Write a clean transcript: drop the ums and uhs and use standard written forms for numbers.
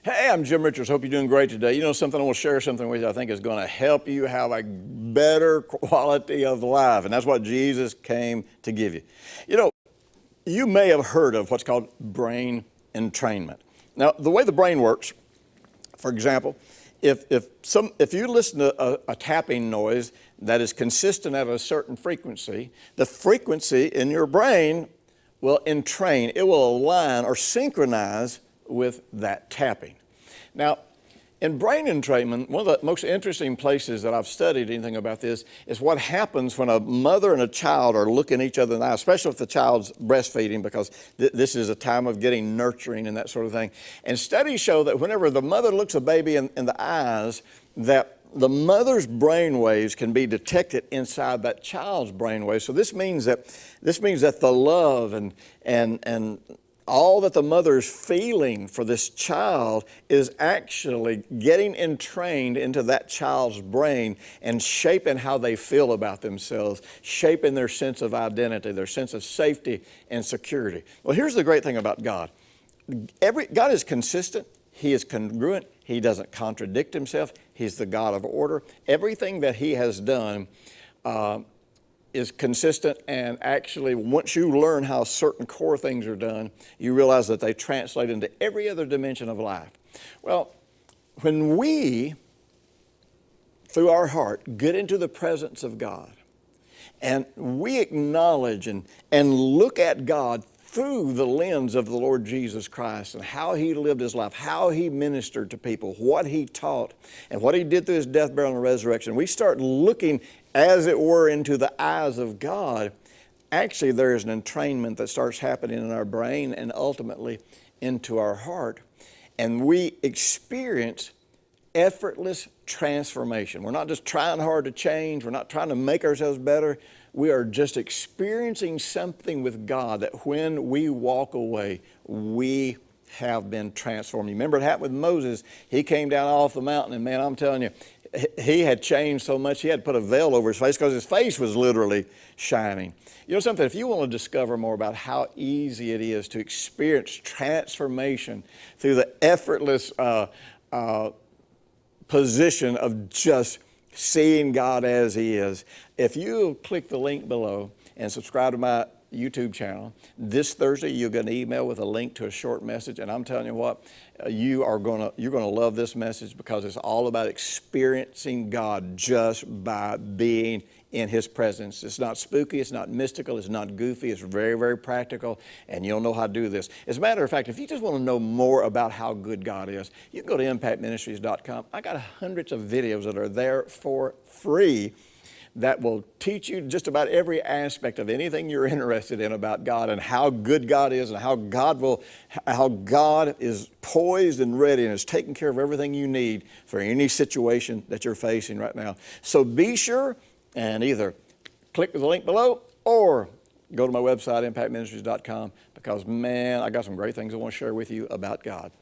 Hey, I'm Jim Richards. Hope you're doing great today. You know something, I want to share something with you I think is going to help you have a better quality of life. And that's what Jesus came to give you. You know, you may have heard of what's called brain entrainment. Now, the way the brain works, for example, if you listen to a tapping noise that is consistent at a certain frequency, the frequency in your brain will entrain, it will align or synchronize with that tapping. Now, in brain entrainment, one of the most interesting places that I've studied anything about this is what happens when a mother and a child are looking each other in the eye, especially if the child's breastfeeding, because this is a time of getting nurturing and that sort of thing. And studies show that whenever the mother looks a baby in the eyes, that the mother's brain waves can be detected inside that child's brain waves. So this means that the love and all that the mother's feeling for this child is actually getting entrained into that child's brain and shaping how they feel about themselves, shaping their sense of identity, their sense of safety and security. Well, here's the great thing about God. God is consistent. He is congruent. He doesn't contradict himself. He's the God of order. Everything that he has done is consistent, and actually once you learn how certain core things are done, you realize that they translate into every other dimension of life. Well, when we, through our heart, get into the presence of God, and we acknowledge and look at God through the lens of the Lord Jesus Christ and how he lived his life, how he ministered to people, what he taught, and what he did through his death, burial, and resurrection, we start looking, as it were, into the eyes of God. Actually, there is an entrainment that starts happening in our brain and ultimately into our heart. And we experience effortless transformation. We're not just trying hard to change. We're not trying to make ourselves better. We are just experiencing something with God that when we walk away, we have been transformed. You remember it happened with Moses. He came down off the mountain, and man, I'm telling you, he had changed so much he had to put a veil over his face because his face was literally shining. You know something, if you want to discover more about how easy it is to experience transformation through the effortless position of just seeing God as he is, if you click the link below and subscribe to my YouTube channel, this Thursday you'll get an email with a link to a short message, and I'm telling you what, you're gonna love this message because it's all about experiencing God just by being in his presence. It's not spooky, it's not mystical, it's not goofy, it's very, very practical, and you'll know how to do this. As a matter of fact, if you just want to know more about how good God is, you can go to impactministries.com. I got hundreds of videos that are there for free that will teach you just about every aspect of anything you're interested in about God and how good God is and how God is poised and ready and is taking care of everything you need for any situation that you're facing right now. So be sure and either click the link below or go to my website, impactministries.com, because man, I got some great things I want to share with you about God.